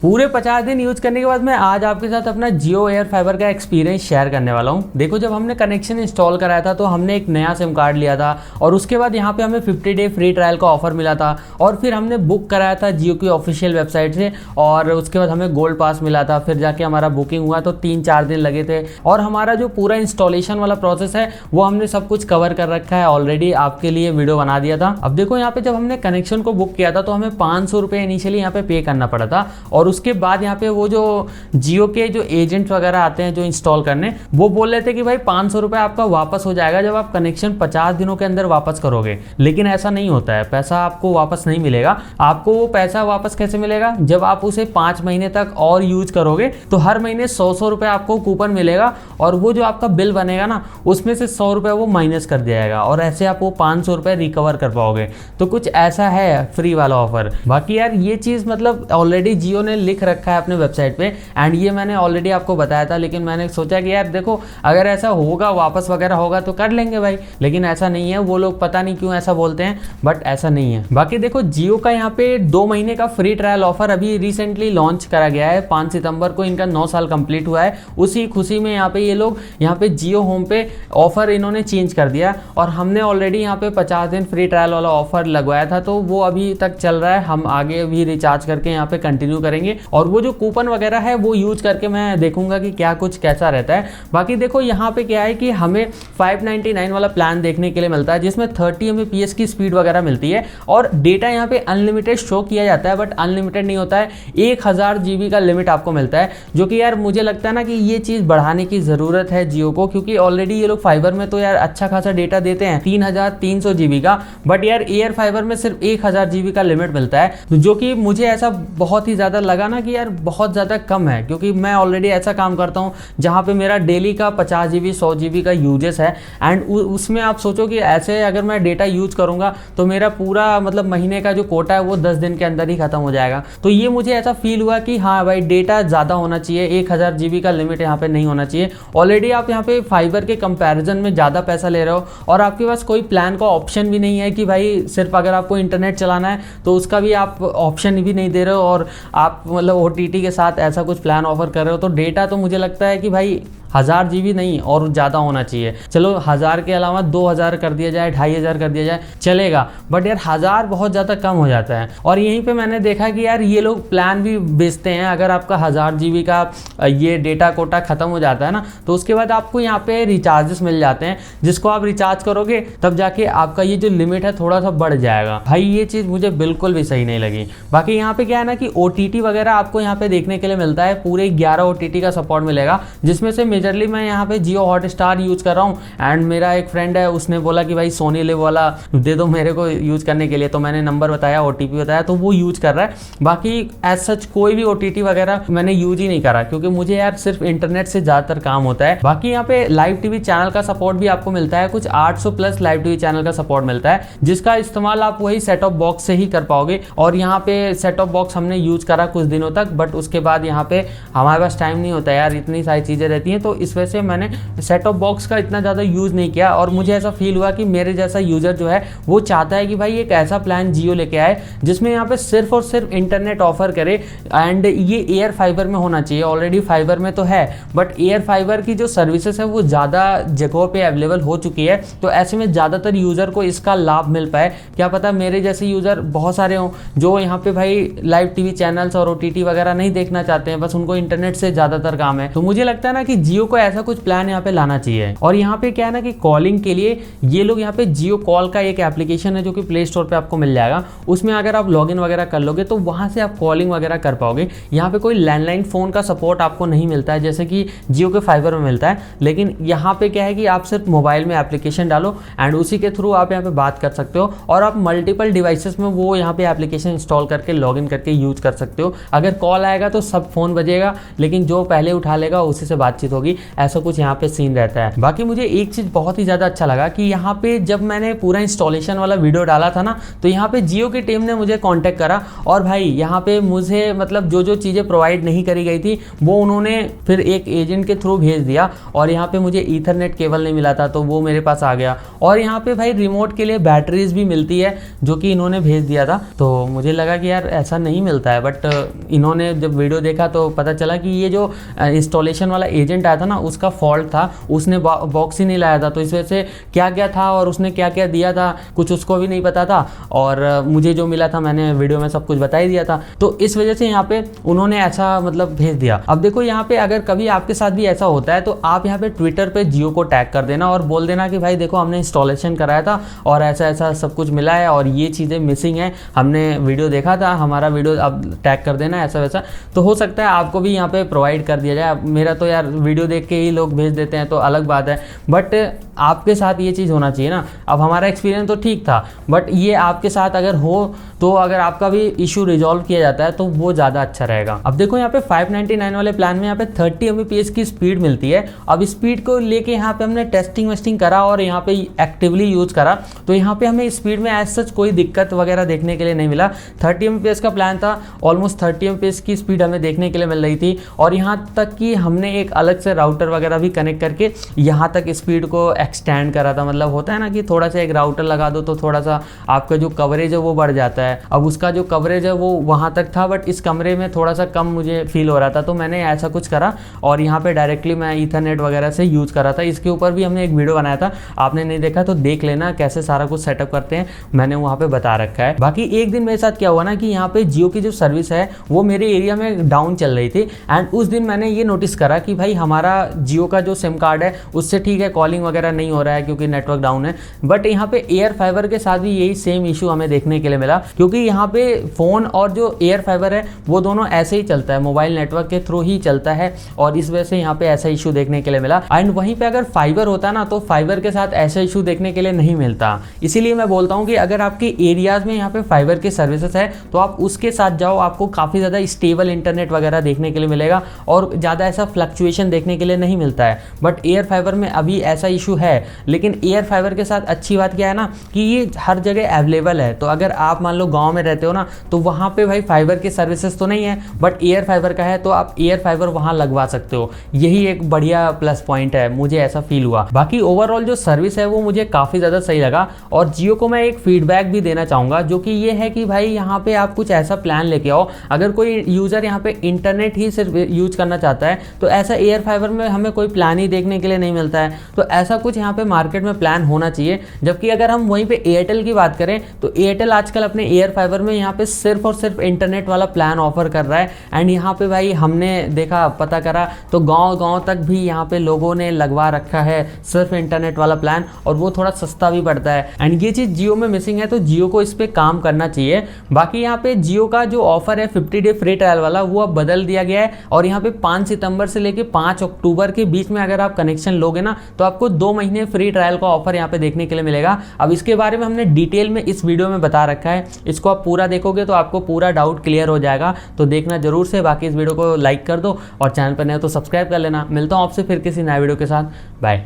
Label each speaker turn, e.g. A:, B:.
A: पूरे 50 दिन यूज करने के बाद मैं आज आपके साथ अपना जियो एयर फाइबर का एक्सपीरियंस शेयर करने वाला हूं। देखो, जब हमने कनेक्शन इंस्टॉल कराया था तो हमने एक नया सिम कार्ड लिया था और उसके बाद यहाँ पे हमें 50 डे फ्री ट्रायल का ऑफर मिला था और फिर हमने बुक कराया था जियो की ऑफिशियल वेबसाइट से और उसके बाद हमें गोल्ड पास मिला था। फिर जाके हमारा बुकिंग हुआ तो 3-4 दिन लगे थे और हमारा जो पूरा इंस्टॉलेशन वाला प्रोसेस है वो हमने सब कुछ कवर कर रखा है ऑलरेडी, आपके लिए वीडियो बना दिया था। अब देखो, यहाँ पे जब हमने कनेक्शन को बुक किया था तो हमें 500 रुपये इनिशियली यहाँ पे पे करना पड़ा था और उसके बाद यहाँ पे वो जो जियो के जो एजेंट वगैरह आते हैं जो इंस्टॉल करने, वो बोल रहे थे कि भाई 500 रुपये आपका वापस हो जाएगा जब आप कनेक्शन 50 दिनों के अंदर वापस करोगे। लेकिन ऐसा नहीं होता है, पैसा आपको वापस नहीं मिलेगा। आपको वो पैसा वापस कैसे मिलेगा? जब आप उसे 5 महीने तक और यूज करोगे तो हर महीने 100 रुपये आपको कूपन मिलेगा और वो जो आपका बिल बनेगा ना उसमें से 100 रुपये वो माइनस कर दिया जाएगा और ऐसे आप वो 500 रुपये रिकवर कर पाओगे। तो कुछ ऐसा है फ्री वाला ऑफर। बाकी यार ये चीज़ मतलब ऑलरेडी जियो ने लिख रखा है अपने वेबसाइट पे एंड ये मैंने ऑलरेडी आपको बताया था, लेकिन मैंने सोचा कि यार देखो, अगर ऐसा होगा वापस वगैरह होगा तो कर लेंगे भाई। लेकिन ऐसा नहीं है, वो लोग पता नहीं क्यों ऐसा बोलते हैं, बट ऐसा नहीं है। बाकी देखो, जियो का यहाँ पे 2 महीने का फ्री ट्रायल ऑफर अभी रिसेंटली लॉन्च करा गया है। 5 सितंबर को इनका 9 साल कंप्लीट हुआ है। उसी खुशी में यहाँ पे ये लोग यहाँ पे जियो होम पे ऑफर इन्होंने चेंज कर दिया और हमने ऑलरेडी यहाँ पे 50 दिन फ्री ट्रायल वाला ऑफर लगवाया था तो वो अभी तक चल रहा है। हम आगे भी रिचार्ज करके यहाँ पे कंटिन्यू करेंगे और वो जो कूपन वगैरह है वो यूज करके मैं देखूंगा कि क्या कुछ कैसा रहता है। बाकी देखो, यहाँ पे क्या है कि हमें 599 वाला प्लान देखने के लिए मिलता है जिसमें 30 Mbps की स्पीड वगैरह मिलती है और डेटा यहाँ पे अनलिमिटेड शो किया जाता है, बट अनलिमिटेड नहीं होता है। 1000 GB का लिमिट आपको मिलता है, जो कि यार मुझे लगता है ना कि ये चीज़ बढ़ाने की ज़रूरत है जियो को, क्योंकि ऑलरेडी ये लोग फाइबर में तो यार अच्छा खासा डेटा देते हैं 3300 GB का, बट यार एयर फाइबर में सिर्फ 1000 GB का लिमिट मिलता है, जो कि मुझे ऐसा बहुत ही ज़्यादा लगा ना कि यार बहुत ज़्यादा कम है। क्योंकि मैं ऑलरेडी ऐसा काम करता हूँ जहाँ पे मेरा डेली का 50 GB 100 GB का यूजेस है एंड उसमें आप सोचो कि ऐसे अगर मैं डेटा यूज करूँगा तो मेरा पूरा मतलब महीने का जो कोटा है वो 10 दिन के अंदर ही खत्म हो जाएगा। तो ये मुझे ऐसा फील हुआ कि हाँ भाई, डेटा ज़्यादा होना चाहिए, 1000 GB का लिमिट यहाँ पे नहीं होना चाहिए। ऑलरेडी आप यहाँ पे फाइबर के कंपैरिजन में ज़्यादा पैसा ले रहे हो और आपके पास कोई प्लान का ऑप्शन भी नहीं है कि भाई सिर्फ अगर आपको इंटरनेट चलाना है तो उसका भी आप ऑप्शन भी नहीं दे रहे हो और आप मतलब OTT के साथ ऐसा कुछ प्लान ऑफर कर रहे हो। तो डेटा तो मुझे लगता है कि भाई 1000 GB नहीं और ज़्यादा होना चाहिए। चलो 1000 के अलावा 2000 कर दिया जाए, 2500 कर दिया जाए, चलेगा, बट यार 1000 बहुत ज़्यादा कम हो जाता है। और यहीं पे मैंने देखा कि यार ये लोग प्लान भी बेचते हैं। अगर आपका 1000 GB का ये डेटा कोटा ख़त्म हो जाता है ना तो उसके बाद आपको यहाँ पे रिचार्जेस मिल जाते हैं, जिसको आप रिचार्ज करोगे तब जाके आपका ये जो लिमिट है थोड़ा सा बढ़ जाएगा। भाई ये चीज़ मुझे बिल्कुल भी सही नहीं लगी। बाकी यहाँ पे क्या है ना कि OTT वगैरह आपको यहाँ पे देखने के लिए मिलता है। पूरे 11 OTT का सपोर्ट मिलेगा, जिसमें से मेजरली मैं यहाँ पे जियो हॉटस्टार यूज कर रहा हूँ एंड मेरा एक फ्रेंड है, उसने बोला कि भाई सोनी लिव वाला दे दो मेरे को यूज करने के लिए, तो मैंने नंबर बताया, OTP बताया, तो वो यूज कर रहा है। बाकी एज सच कोई भी OTT वगैरह मैंने यूज ही नहीं करा, क्योंकि मुझे यार सिर्फ इंटरनेट से ज़्यादातर काम होता है। बाकी यहाँ पे लाइव टीवी चैनल का सपोर्ट भी आपको मिलता है, कुछ 800 प्लस लाइव टीवी चैनल का सपोर्ट मिलता है, जिसका इस्तेमाल आप वही सेट ऑफ बॉक्स से ही कर पाओगे। और यहाँ पे सेट ऑफ बॉक्स हमने यूज करा कुछ दिनों तक, बट उसके बाद यहाँ पे हमारे पास टाइम नहीं होता यार, इतनी सारी चीज़ें रहती हैं, तो इस वजह से मैंने सेट ऑफ बॉक्स का इतना ज़्यादा यूज़ नहीं किया। और मुझे ऐसा फील हुआ कि मेरे जैसा यूज़र जो है वो चाहता है कि भाई एक ऐसा प्लान जियो लेके आए जिसमें यहाँ पे सिर्फ और सिर्फ इंटरनेट ऑफर करे एंड ये एयर फाइबर में होना चाहिए। ऑलरेडी फाइबर में तो है, बट एयर फाइबर की जो सर्विसेज है वो ज़्यादा जगहों पे अवेलेबल हो चुकी है, तो ऐसे में ज़्यादातर यूज़र को इसका लाभ मिल पाए। क्या पता मेरे जैसे यूज़र बहुत सारे हों जो यहाँ पे भाई लाइव टीवी चैनल्स और OTT वगैरह नहीं देखना चाहते हैं, बस उनको इंटरनेट से ज़्यादातर काम है। तो मुझे लगता है ना कि जियो को ऐसा कुछ प्लान यहाँ पे लाना चाहिए। और यहाँ पे क्या है ना कि कॉलिंग के लिए ये लोग यहाँ पे जियो कॉल का एक एप्लीकेशन है जो कि प्ले स्टोर पे आपको मिल जाएगा। उसमें अगर आप लॉगिन वगैरह कर लोगे तो वहाँ से आप कॉलिंग वगैरह कर पाओगे। यहाँ पे कोई लैंडलाइन फ़ोन का सपोर्ट आपको नहीं मिलता है जैसे कि जियो के फाइबर में मिलता है, लेकिन यहाँ पे क्या है कि आप सिर्फ मोबाइल में एप्लीकेशन डालो एंड उसी के थ्रू आप यहाँ पे बात कर सकते हो और आप मल्टीपल डिवाइसेस में वो यहाँ पे एप्लीकेशन इंस्टॉल करके लॉगिन करके यूज कर सकते हो। अगर कॉल आएगा तो सब फ़ोन बजेगा, लेकिन जो पहले उठा लेगा उसी से बातचीत होगी। होगी, ऐसा कुछ यहाँ पे सीन रहता है। बाकी मुझे एक चीज़ बहुत ही ज़्यादा अच्छा लगा कि यहाँ पे जब मैंने पूरा इंस्टॉलेशन वाला वीडियो डाला था ना, तो यहाँ पे जियो की टीम ने मुझे कांटेक्ट करा और भाई यहाँ पे मुझे मतलब जो जो चीज़ें प्रोवाइड नहीं करी गई थी वो उन्होंने फिर एक एजेंट के थ्रू भेज दिया। और यहाँ पे मुझे ईथरनेट केबल नहीं मिला था तो वो मेरे पास आ गया। और यहाँ पे भाई रिमोट के लिए बैटरीज भी मिलती है जो कि इन्होंने भेज दिया था। तो मुझे लगा कि यार ऐसा नहीं मिलता है, बट इन्होंने जब वीडियो देखा तो पता चला कि ये जो इंस्टॉलेशन वाला एजेंट आया था ना उसका फॉल्ट था, उसने बॉक्स ही नहीं लाया था। तो इस वजह से क्या क्या था और उसने क्या क्या दिया था कुछ उसको भी नहीं पता था, और मुझे जो मिला था मैंने वीडियो में सब कुछ बता ही दिया था। तो इस वजह से यहाँ पे उन्होंने ऐसा मतलब भेज दिया। अब देखो यहाँ पे अगर कभी आपके साथ भी ऐसा होता है तो आप यहाँ पे ट्विटर पे जियो को टैग कर देना और बोल देना कि भाई देखो हमने इंस्टॉलेशन कराया था और ऐसा ऐसा सब कुछ मिला है और ये चीज़ें मिसिंग है, हमने वीडियो देखा था, हमारा वीडियो अब टैग कर देना ऐसा वैसा। तो हो सकता है आपको भी यहाँ पे प्रोवाइड कर दिया जाए। मेरा तो यार वीडियो देख के ही लोग भेज देते हैं तो अलग बात है, बट आपके साथ ये चीज़ होना चाहिए ना। अब हमारा एक्सपीरियंस तो ठीक था, बट ये आपके साथ अगर हो तो अगर आपका भी इशू रिजॉल्व किया जाता है तो वो ज़्यादा अच्छा रहेगा। अब देखो यहाँ पे 599 वाले प्लान में यहाँ पे 30 Mbps की स्पीड मिलती है। अब स्पीड को लेके यहाँ पे हमने टेस्टिंग वेस्टिंग करा और यहाँ पे एक्टिवली यूज़ करा, तो यहाँ पे हमें स्पीड में एज सच कोई दिक्कत वगैरह देखने के लिए नहीं मिला। 30 Mbps का प्लान था, ऑलमोस्ट 30 Mbps की स्पीड हमें देखने के लिए मिल रही थी। और यहाँ तक कि हमने एक अलग से राउटर वगैरह भी कनेक्ट करके यहाँ तक स्पीड को एक्सटेंड करा था। मतलब होता है ना कि थोड़ा सा एक राउटर लगा दो तो थोड़ा सा आपका जो कवरेज है वो बढ़ जाता है। अब उसका जो कवरेज है वो वहाँ तक था, बट इस कमरे में थोड़ा सा कम मुझे फील हो रहा था, तो मैंने ऐसा कुछ करा और यहाँ पे डायरेक्टली मैं ईथरनेट वगैरह से यूज़ करा था। इसके ऊपर भी हमने एक वीडियो बनाया था, आपने नहीं देखा तो देख लेना कैसे सारा कुछ सेटअप करते हैं, मैंने वहाँ पे बता रखा है। बाकी एक दिन मेरे साथ क्या हुआ ना कि यहाँ पे जियो की जो सर्विस है वो मेरे एरिया में डाउन चल रही थी। एंड उस दिन मैंने ये नोटिस करा कि भाई हमारा जियो का जो सिम कार्ड है उससे ठीक है कॉलिंग वगैरह नहीं हो रहा है क्योंकि नेटवर्क डाउन है, बट यहाँ पे एयर फाइबर के साथ भी यही सेम इशू हमें देखने के लिए मिला। क्योंकि यहाँ पे फ़ोन और जो एयर फाइबर है वो दोनों ऐसे ही चलता है, मोबाइल नेटवर्क के थ्रू ही चलता है, और इस वजह से यहाँ पे ऐसा इशू देखने के लिए मिला। एंड वहीं पे अगर फाइबर होता ना तो फाइबर के साथ ऐसा इशू देखने के लिए नहीं मिलता। इसीलिए मैं बोलता हूँ कि अगर आपके एरियाज़ में यहाँ पे फाइबर के सर्विसेज है तो आप उसके साथ जाओ, आपको काफ़ी ज़्यादा स्टेबल इंटरनेट वगैरह देखने के लिए मिलेगा और ज़्यादा ऐसा फ्लक्चुएशन देखने के लिए नहीं मिलता है। बट एयर फाइबर में अभी ऐसा इशू है, लेकिन एयर फाइबर के साथ अच्छी बात क्या है ना कि ये हर जगह अवेलेबल है। तो अगर आप मान लो गाँव में रहते हो ना तो वहाँ पे भाई फाइबर के सर्विसेज तो नहीं है, बट एयर फाइबर का है तो आप एयर फाइबर वहाँ लगवा सकते हो। यही एक बढ़िया प्लस पॉइंट है, मुझे ऐसा फील हुआ। बाकी ओवरऑल जो सर्विस है वो मुझे काफ़ी ज़्यादा सही लगा। और जियो को मैं एक फीडबैक भी देना चाहूँगा, जो कि ये है कि भाई यहाँ पे आप कुछ ऐसा प्लान लेके आओ। अगर कोई यूज़र यहाँ पे इंटरनेट ही सिर्फ यूज करना चाहता है तो ऐसा एयर फाइबर में हमें कोई प्लान ही देखने के लिए नहीं मिलता है। तो ऐसा कुछ यहाँ पे मार्केट में प्लान होना चाहिए। जबकि अगर हम वहीं पे एयरटेल की बात करें तो एयरटेल आजकल अपने एयर फाइबर में यहाँ पे सिर्फ और सिर्फ इंटरनेट वाला प्लान ऑफर कर रहा है। एंड यहाँ पे भाई हमने देखा, पता करा तो गांव तक भी यहाँ पे लोगों ने लगवा रखा है सिर्फ इंटरनेट वाला प्लान, और वो थोड़ा सस्ता भी पड़ता है। एंड ये चीज़ जियो में मिसिंग है, तो जियो को इस पर काम करना चाहिए। बाकी यहाँ पे जियो का जो ऑफर है 50 डे फ्री ट्रायल वाला वो अब बदल दिया गया है, और यहाँ पे 5 सितंबर से लेके 5 अक्टूबर के बीच में अगर आप कनेक्शन लोगे ना तो आपको 2 महीने फ्री ट्रायल का ऑफर यहाँ पे देखने के लिए मिलेगा। अब इसके बारे में हमने डिटेल में इस वीडियो में बता रखा है, इसको आप पूरा देखोगे तो आपको पूरा डाउट क्लियर हो जाएगा, तो देखना जरूर से। बाकी इस वीडियो को लाइक कर दो और चैनल पर नए हो तो सब्सक्राइब कर लेना। मिलता हूँ आपसे फिर किसी नए वीडियो के साथ, बाय।